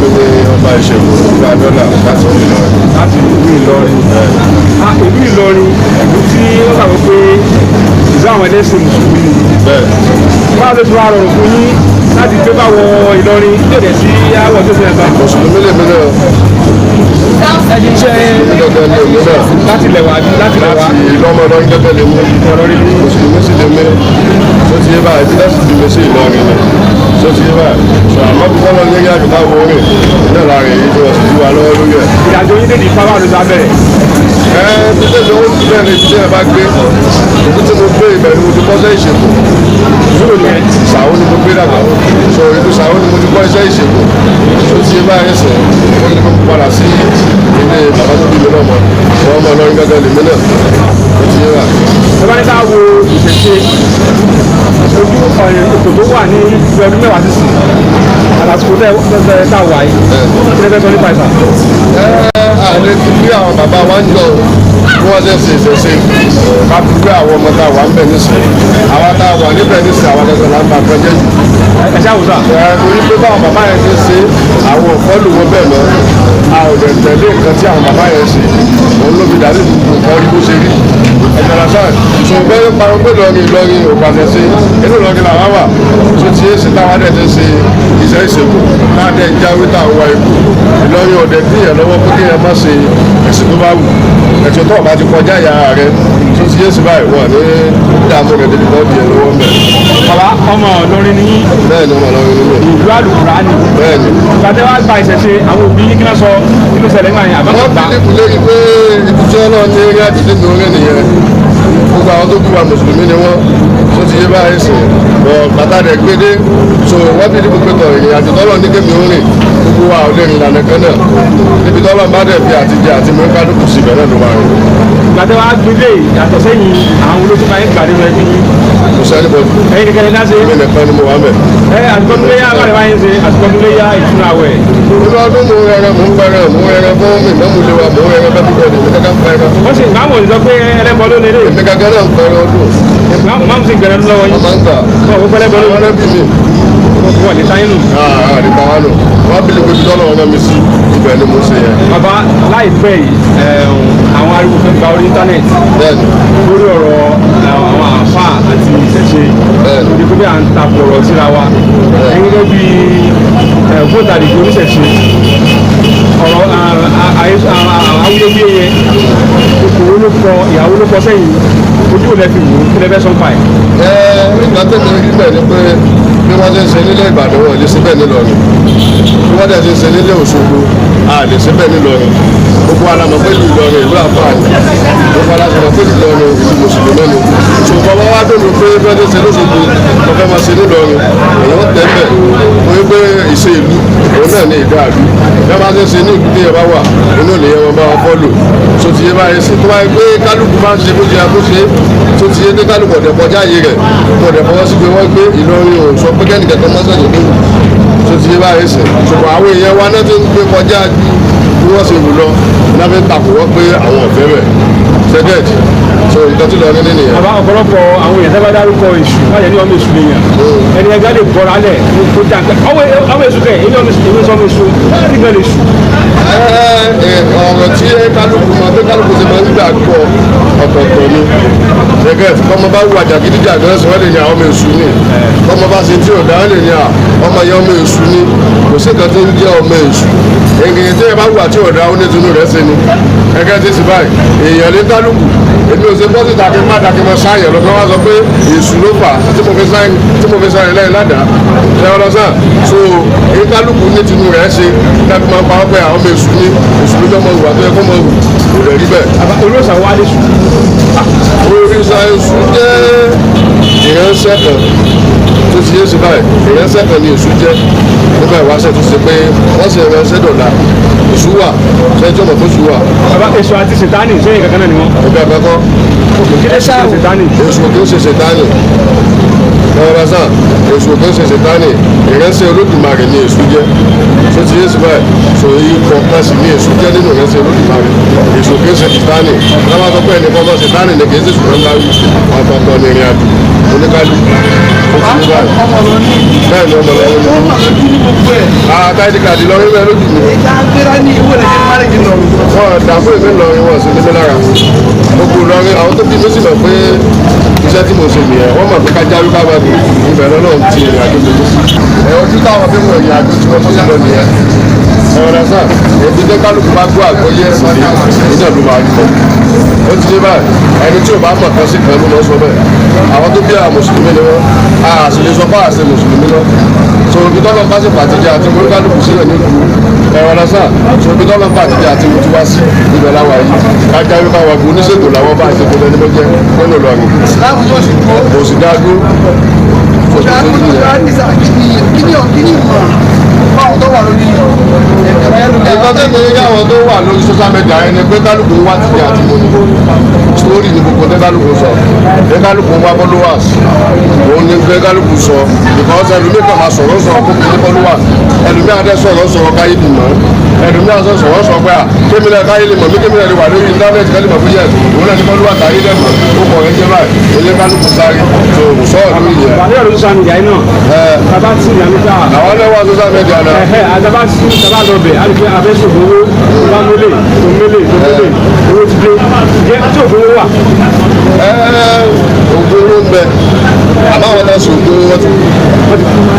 mi ní ọba ìṣègùn ìlú Abíọ́lá láti ìlú Ìlọrin. Láti ìlú Ìlọrin. Ìlú Ìlọrin ìlú tí ó gbàgbọ́ pé ìlú àwọn ẹlẹ́sìn mùsùlùmí ni. Bẹ́ẹ̀. Báwo ló ti wá rọrùn fún yín láti gbé báwọ Ìlọrin tí ò dẹ̀ sí àwọn tó ti rẹ̀ gbà? Mùsùlùmí lè mí náà. Ẹni iṣẹ́ Gẹ́gẹ́ lè mí náà. láti lẹ̀ wá láti lẹ̀ wá. Láti ìlọ́mọ Ìlọrin gẹ́gẹ́ lè mí. Ìlọrin ní Mùsùlùmí sì lè mí. Tó ti yé báyìí, bí lẹ́sìn ti mi sí Ìlọrin ni. Tó ti yé báyìí. Sọ àmọ́ bí wọ́n lọ ní yàgò táwọn orin náà láàrin èyí tí wọ́n sì ti wà lọ́wọ́ lórí ẹ̀. ìrìnàjò yín dédìí fáwọn àlùsọ abẹ́rẹ́. Títí tí ó ti bẹ́ẹ̀ ni tí ẹ bá gbé. Ìlú tí mo gbé ibẹ̀ ni mo ti kọ́ iṣẹ́ ìṣègùn. Ìṣòro yẹn. Ṣàwọn ni mo gbé dàgbà. So ìlú Ṣàwọn ni mo ti kọ́ iṣẹ́ ìṣègùn. Tó ti yé báyìí sẹ̀, wọ́n ní kó padà sí ilé bàbá tó bí mi lọ́mọ. Wọ́n mọ̀ lọ́rin gẹ́gẹ́ lèmi náà. Tó ti yé wà. Ẹ bá ní ká wo ìṣẹ̀ṣe ojú ètò tó wà ní ọdún mẹ́wàá sísìn àlàsìkò tẹ́ ká wà yìí kí lè fẹ́ sọ nípa ìsà. Àlẹ́ ti bí àwọn bàbá wa ń jọ bí wọ́n ṣe ṣe ìṣẹ̀ṣe ká fi gbé àwọn ọmọ tá a wà ń bẹ̀ nísìnyí. Àwa tá a wà níbẹ̀ nísìnyí àwọn akẹ́kọ̀ọ́ là ń bá a kọjá jù. Ẹ ṣáà wò sà. Torí pé báwọn bàbá yẹn ṣe ṣe àwọn òfọ́lù wọn bẹ́ẹ̀ mọ́ a ò lè tẹ̀lé nǹkan tí àwọn bàbá yẹn ṣe òun ló fi dàbí nǹkan orí bó ṣe rí. Ẹ̀jọ̀ra sáà ṣùgbọ́n parọ́ pé Ìlọrin ò pàṣẹ sí inú Ìlọrin làwa wà tó ti ṣe táwa dẹ̀ ti ṣe iṣẹ́ ìṣègùn náà dẹ̀ ń jáwé táwọn wa ikú. Ìlọrin ò dẹ̀ díyàn lọ́wọ́ pé kéèyàn má ṣe ẹ̀sìn tó bá wù ẹ̀sìn tó bá ti kọjá ìyá rẹ tó ti yé sí báyìí wọ̀ ní dààmú rẹ̀ débi tó di ẹ̀ lọ́wọ́ mẹ́. Bàbá ọmọ Ìlọrin ní Bẹ́ẹ̀ ni ọmọ Ìlọrin nínú ẹ̀. ìlú Àlùkùránì. Bẹ́ẹ̀ ni. Ìgbàdé wa gba ìṣẹ̀ṣe àwọn òbí yín kí náà sọ kí ló ṣẹlẹ̀ nígbà yẹn àbẹ́kọ̀ wọ́n gbà. fi lẹ́kùn lórí pé ibùsọ̀ náà ní eré àtìlẹ́ mi orí nìyẹn gbogbo àwọn tó kú wa mùsùlùmí ni wọ́n tó ti yé báyìí sìn bọ̀ bàtà rẹ̀ gbédé so wọ́n fi lẹ́kùn pé tọ̀ ìrìn àjò tọ́lọ̀ ní kémi orí gbogbo wa ò lè rìn ìlànà kan náà níbi tọ́lọ̀ bá dẹ̀ fi àtijọ́ àti mú kálukú sí ibẹ̀ náà ló máa rìn. Ìgbàdé wa gbélé yàtọ̀ sẹ́yìn àwọn olóṣù máa ń gbàdé rẹ̀ bí kò sẹ́ni bọ́dù ẹ̀yin nìkan ní láti. èmi nìkan ni mo wà mẹ́. Àtìkọ́dúnléyà bàrẹ̀ wáyé ṣe àtìkọ́dúnléyà ìtura wẹ̀. inú ọdún mò ń rẹrẹ mò ń pẹrẹ mò ń rẹrẹ fún mi mọ́múlẹ̀ wa mò ń rẹrẹ bẹ́ẹ̀ bí bẹ́ẹ̀ ni èmi kankan pẹrẹ. Wọ́n sì máa ń wòye sọ pé ẹlẹ́bọ ló lélẹ̀. èmi kankan náà ń pẹrẹ ọdún. Máa ń sì gbẹ̀rẹ̀ lọ́wọ́ yín. wọ́n máa ń gbà. Wọ́n kó pẹ́lẹ́bọ ló wọ́n rẹ́ bí mi. wọ́n ní sáyẹ́nù. àdìpá wa nù wọ́n bí lè pe tọ́lọ̀ ọ̀nà mi sí ibẹ̀ ni mo ṣe yẹn. Bàbá láìpẹ́ yìí àwọn ariwo fẹ́ gba orí íńtánẹ́ẹ̀tì bẹ́ẹ̀ni lórí ọ̀rọ̀ àwọn àáfà àti ìṣẹ̀ṣe bẹ́ẹ̀ni ní pé à ń takọ̀rọ̀ síra wa ẹ̀yin gẹ́gẹ́ bí vóòtà àdìgbò oníṣẹ̀ṣe ọ̀rọ̀ awuyewuye yẹn okòwò ló kọ ìyàwó ló kọ sẹ́yìn ojú ò lẹ́ fi wò ó kí lẹ́ fẹ́ sọ́n pa ẹ̀. ìgbà tẹ̀lé rí bẹ́ẹ̀ ni pé bí wọ́n ṣe ń ṣe nílé Ìbàdàn wọn lè ṣe bẹ́ẹ̀ nílọrin bí wọ́n dẹ̀ ṣe ń ṣe nílé Òṣogbo a lè ṣe bẹ́ẹ̀ nílọrin gbogbo alamọ̀ pé ìlú Ìlọrin ìlú àfáàní gbogbo alamọ̀ pé ìlú Ìlọrin ìlú mùsùlùmí ni ṣùgbọ́n wọ́n wá dòdò pé bí wọ́n ṣe ń ṣe lóṣogbo wọ́n fẹ́ máa ṣe nílọrin èèyàn tẹ́lẹ̀ wọ́n pé ìṣe ìlú òun náà ní ìdá àlú bí wọ́n ṣe ń ṣe ní ìlú tí yẹn bá wà inú nìyẹn wọn bá wọn fọ́lò tó ti yé báyìí sí tó wáyé pé kálukú máa ń ṣe bó ṣe yẹ kó ṣe tó ti yé ní kálukú ọ̀dẹ̀ kọjá yé rẹ̀ ọ̀dẹ̀ fọwọ́ sí pé wọ́n gbé Ìlọrin ò sọ pé kẹ́nìkẹ́ tó mọ́ sẹ́yìn lóhùn tó ti yé báyìí sí ṣùgbọ́n àwọn èèyàn wa náà ti ń gbé kọjá bí wọ́n ṣe wù lọ náà fi ń takò wọ́n pé àwọn ọ̀fẹ́ rẹ̀ ṣẹ́gẹ̀t so nǹkan tí lọ́ọ́ ní nìyẹn. Bàbá ọ̀pọ̀lọpọ̀ àwọn èèyàn tẹ́ bá dárúkọ èṣù wọ́n yẹ ní ọmọ èṣù lèèyàn ẹni ẹgbẹ́ lè bọ́ra lẹ̀ kó jà pẹ́ ọmọ èṣù kẹ̀ èmi ọmọ èṣù nígbà lè ṣù. ọ̀rọ̀ tí kálukú máa tó kálukú ṣe máa ń gbà gbọ́ ọ̀tọ̀ọ̀tọ̀ ni ṣẹ́gẹ̀t kọ́mọ bá wù àjàgídíjà gan sọ lè ní àwọn ọmọ èṣù ni kọ́mọ bá ṣe tí ò dá lè ní ọmọ yẹn ọmọ èṣù ni kò sí kan tó ń jẹ́ ọmọ èṣù ènìyàn tí ẹ bá wù àti ọ̀dà ó ní tinú rẹ̀ ṣe ni ẹgẹ́ tí sì báyìí èèyàn lé kálukú èmi ò ṣe bọ́ síta kí n má dàkí mọ sáyẹn lọ́kọ́ wá sọ pé èṣù ló fà tí mo fi sáyẹn lẹ́yìn ládàá ṣe ọlọ́sàn so èyí kálukú ní tinú rẹ̀ ṣe láti máa pa ọ́pẹ́ àwọn ọmọ èṣù ní èṣù ló jọmọ ìwà tó yẹ kó mọ ìwù kò rẹ̀ rí bẹ́ẹ̀. olóòṣà wa lè sùn. òrìṣà èṣù jẹ́ ìránṣẹ́ kan tó ti yé sí báyìí ìránṣẹ́ kan ni èṣù jẹ́ nígbà ìwáṣẹ̀ tó ṣe pé wọ́n ṣe ìránṣẹ́ dọ̀la èṣù wà ṣẹ́jọ́ mọ̀ tó ṣù wà. Bàbá èṣù àti sètánì sẹ́yìn kankan náà ni wọ́n. ẹgbẹ́ àkọ́kọ́ kí lè ṣe sètánì. èṣù kì í ṣe sètánì ẹ̀rọ sàn èso kò ń ṣe ṣètánì ìrẹsẹ̀ olódùmarè ní èso jẹ́ tó ti yé sí báyìí so ikọ̀ kan sì ní èso jẹ́ nínú ìrẹsẹ̀ olódùmarè èso kò ń ṣe ṣètánì lọ́wọ́ sọ pé ẹnìkan bọ́ ṣètánì ní kì í ṣe ṣùgbọ́n bá wí ọ̀tọ̀ọ̀tọ̀ ní ìrìn àjò oníkálukú tó ti yé báyìí bẹ́ẹ̀ ni ọmọ lọ́wọ́ káyọ̀dé kàdí lọ rí bẹ́ẹ̀ lójú mi. wọ́n dà fún èmi lọrin wọ́n sì ní mi lára gbogbo lọrin àwọn tó bí mi sì mọ̀ pé iṣẹ́ tí mo ṣe nìyẹn wọ́n mọ̀ pé ká jáwé ká bá mi ìbẹ̀rẹ̀ náà ti ìrìn àjò mi. ojú táwọn bí mo ìrìn àjò tí wọ́n mú sí lọ nìyẹn. ẹ̀rọ sáà èdè tó kálukú bá gbọ́ àgbọ́yé ẹ̀sìn ní ìjà ló máa gbọ́. ó ti dé báyìí ẹni tí ò bá mọ̀ kan sí kan ló lọ sọ bẹ́ẹ̀ àwọn tó bí àwọn mùsùlùmí ni wọ́n a sì lè sọ fún àṣẹ mùsùlùmí lọ. so ibi tọ́lọ́ bá sì pàtẹ́jẹ́ àti mo kálukú sílẹ̀ ní ìlú ẹ̀rọ lọ́sàn so ibi tọ́lọ́ pàtẹ́jẹ́ àti mo ti wá sí ibẹ̀ láwa yìí kájà wípé àwọn àgbo oníṣègùn làwọn bá ṣe fún ẹni mọ́ jẹ́ nínú Ìlọrin. kò sì dáadó nǹkan tẹ́ mi yáwọn tó wà lórí social media ẹni pé kálukú wá ti di àti mọ́ni story ni gbogbo tẹ́ kálukú sọ tẹ́ kálukú wá followers òun ni pé kálukú sọ because ẹlòmíì kan máa sọ̀rọ̀ sọ fún mi followers ẹlòmíì adé sọ̀rọ̀ káyé dì mọ́ ẹlòmíì adé sọ̀rọ̀ pé à kémìnà káyé lè mọ̀ mí kémìnà lè wà lórí íńtánẹ́ẹ̀tì kálí mọ̀ fún yẹn òun náà ní followers káyé lè mọ̀ ó kọ̀ ẹ́ jẹ́ báyìí ilé kálukú sáré tó sọ̀rọ̀ lórí yẹn. wà á yọ̀rọ̀ social media yìí náà bàbá tí ìyá mi ta àwọn ẹlẹ́wọ̀n social media náà. àdàbà sí ìjọba lọ bẹ̀ àti abẹ́sọ̀gbọ̀ owó tó bá mélè owó ti dé jẹ́ tí ògbówó wà. ògbówó ń bẹ àmọ́ àwọn náà sọ ògbówó wọ́n ti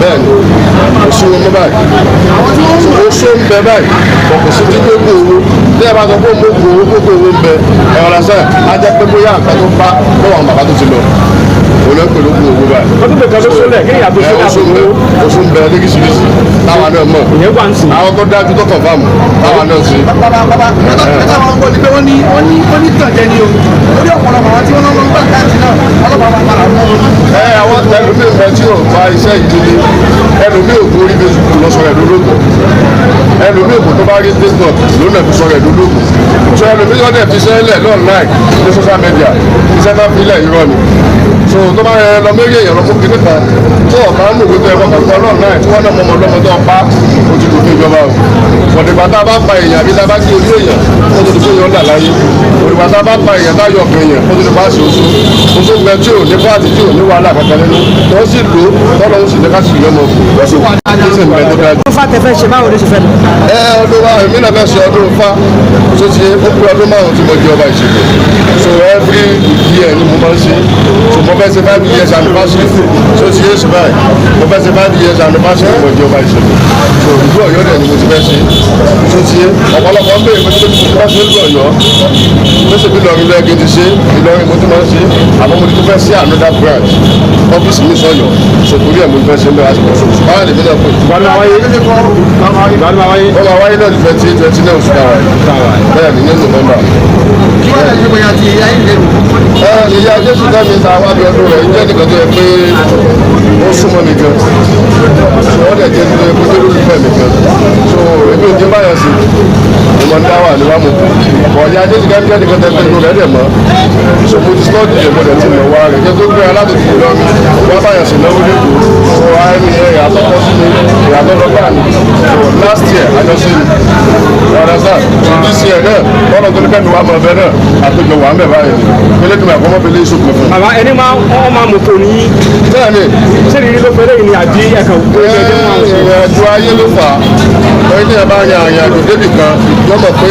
bẹ́ẹ̀ ni oṣù wọn mọ́ báyìí oṣù ń bẹ báyìí kò sí tí gbogbo owó tí ẹ bá sọ pé gbogbo owó ń bẹ ẹ̀rọ lásán á jẹ́ pé bóyá nǹkan tó bá lọ́wọ́ àwọn bàbá tó ti lọ olóńgbò ló kún owó báyìí. wọ́n tún lè kọ́ lóṣù lẹ̀ kéèyàn tó ṣe ní àbúrò. oṣù ń bẹ lóríṣiríṣi táwa náà mọ̀. ìyẹn wà ń sìn. àwọn tó dájú tó kàn fáàmù táwa náà ṣe. bàbá ẹ̀ka wọn kò ní pé wọ́n ní tànjẹ́ ni o lórí ọ̀pọ̀lọpọ̀ àwọn tí wọ́n lọ́wọ́ gbà káàtì náà ọlọ́pàá máa padà mọ́ wọn. àwọn ẹlòmíì mẹ tí ò bá iṣẹ́ ìdílé ẹlòmíì ò borí Facebook lọ́sọ̀rọ̀ ẹ̀dọ́lógún ẹlòmíì kò tó bá rí Facebook lónà fi sọ̀rọ̀ ẹ̀dọ́lógún so ẹlòmíì wọ́n dẹ̀ fi sẹ́lẹ̀ lọ́ọ̀nláì ní social media iṣẹ́ bá fi ilẹ̀ irọ́ ni so tó bá yẹ lọ méjì èèyàn lọ fún kíní kan tó ọ̀ká ń lògbé tó ẹ̀kọ́ kọ̀ọ̀kan lọ́ọ̀nláì tí wọ́n náà mọ̀ ọmọdé tó pa ojú kò fi ìjọba o òdìgbà tá a bá pa èèyàn àbí tá a bá gé ojú èèyàn kó tó di pé yọ̀ ń dà láyé òdìgbà tá a bá pa èèyàn tá a yọ̀ ọ̀pẹ̀ èèyàn kó tó di pa á ṣe oṣù gbẹ tí ò ní fáàtì tí ò ní wàhálà kankan nínú wọ́n sì lò tọ́lọ́ ó sì ní ká sì yọ ọmọ òkú ó sì wà ní àjẹsẹ̀ ìgbẹ́ tó dájú. ó fà tẹ́fẹ́ ṣe báwo ló ṣe fẹ́ lọ. ọdún wa èmi náà fẹ́ ṣe ọdún fa tó ti ó pé ọdún márùn-ún tí mo jẹ ọba ìṣègùn so every year ni mo máa ń ṣe so mo fẹ́ ṣe 5 years anniversary so ti yé ṣùgbọ́n mo fẹ́ ṣe 5 years anniversary mo jẹ ọba ìṣègùn so ìlú Ọ̀yọ́ dẹ̀ ni mo ti fẹ́ ṣe so ti yé ọ̀pọ̀lọpọ̀ ń bèèrè pé tí mo bá ṣe ìlú Ọ̀yọ́ ló ṣe bí Ìlọrin lẹ́ẹ̀kì ti ṣe Ìlọrin mo ti máa ń ṣe àmọ́ mo ti fẹ́ sí another branch ọ́fíìsì mi sọ̀yọ́ so torí ẹ̀ mo fẹ́ ṣe ń bẹ̀rẹ̀ àsìkò so báyọ̀ lèmi náà pè. ìbáraẹni wáyé. ó máa wáyé náà ní 2020 náà oṣù káwá bẹ́ẹ̀ ni nínú November. kí wọ́n lè ṣe bóyá ti ayé ìlú. ìyá Jésù dámi ta wá bí ọdún rẹ̀ jẹ́ nìkan tó yẹ pé ó súnmọ́ mi gan wọ́n dẹ̀ jẹ́ nítorí pé olólùfẹ́ mi gan so èmi ò jẹ́ báyọ̀ sí mo máa ń dá wà níwájú bọ̀ ìyá Jésù dámi jẹ́ nìkan tó yẹ pé inú rẹ̀ dẹ̀ mọ́ so mo ti sọ́ọ̀dì rẹ̀ mo dẹ̀ ti mọ̀ wá rẹ̀ jẹ́ tó gbé aládùúgbò lọ wá báyọ̀ sí náwó lẹ́kọ̀ọ́ so àìní ìyàtọ̀ pọ̀ sí mi ìyàtọ̀ lọ́gbà mi so last year àjọṣe mi ọ̀rẹ́ sá this year náà bọ́lá tó ní kẹ́mi wà mọ̀ ọ̀bẹ náà àtòjọ wà mẹ́ báyìí pélé tó máa kọ́ mọ́ pélé ìṣòkò fún. bàbá ẹni máa mú kò ní. bẹ́ẹ̀ni ṣé ìrírí ló fẹ́lẹ́ yìí ni àbí ẹ̀ka òkú ẹ̀jẹ̀ máa ń sọ. ìrìnàjò ayé ló fà á ẹni tí ẹ bá yan àyàn àjò débì kan yọ mọ̀ pé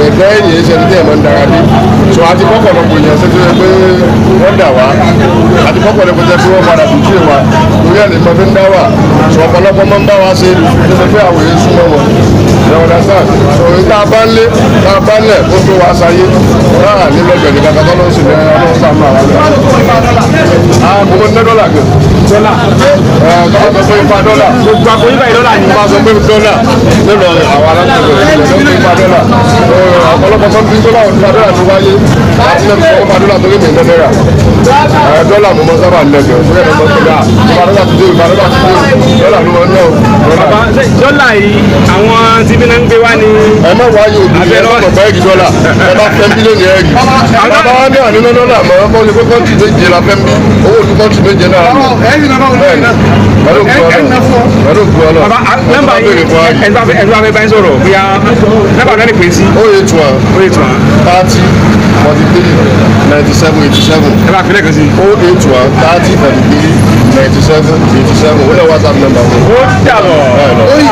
ẹ̀gbẹ́ ẹ̀yìn ẹ̀ṣẹ̀ ní tí ẹ̀ máa ń dára dé so àti kọ́kọ̀lọ́pọ̀ èèyàn ṣe tó yẹ pé wọ́n dà wá àti kọ́kọ̀lọ́pọ̀ jẹ́ pé wọ́n padà bù jí wa torí ẹ̀ lè mọ fi ń dá wà so ọ̀pọ̀lọpọ̀ máa ń bá wa ṣe tó ṣe pé àwọn èèyàn súnmọ́ wọn ìrọ̀lẹ́ sáà so tá a bá ń lé tá a bá ń lẹ̀ kó tó wá sáyé rárá nílẹ̀gbẹ̀ ní kankan tó ló ń sì lẹ́ ọlọ́run sáà máa wá lọ. mo mọ ní dọ́là gan. dọ́là. tọ́lá sọ pé ipa dọ́là. gbogbo àpò yín báyìí dọ́là ni. wọ́n sọ pé dọ́là nílò àwọn alágbèbè ló ń ipa dọ́là. ọ̀pọ̀lọpọ̀ máa ń bí dọ́là òní dọ́là tó wáyé láti lè fọwọ́ pa dọ́là torí mi ń dọ́là. dọ́là mo mọ sábà lẹ́gbẹ̀ẹ́ fún ẹ̀rọ mọ́ pẹ̀lú dọ́là ló máa ń ná. bàbá ṣé dọ́là yìí àwọn tí bí náà ń gbé wá ní. ẹ má wáyé òbí ẹ má bọ̀ bẹ́ẹ̀gì dọ́là ẹ bá fẹ́ bílíọ̀nù ẹ̀gì. bàbá wa ní àníná dọ́là mọ́ ọ́ ní pé kọ́ńtì méje la fẹ́ bí owó olú kọ́ńtì méje náà. ẹ̀yin náà báwo lẹ́yìn náà pẹ̀lú òkú ọlọ́ bàbá nọ́mbà yìí ẹni bá fẹ́ bá ń sọ̀rọ̀ bóyá nọ́mbà náà lè pè sí. ó yẹ tún wa 30 43 97 87. ẹ bá fi lẹ́ẹ̀kan sí. ó yẹ tún wa 30 43 97 87 ó lè WhatsApp number wọn. ó dàbọ̀.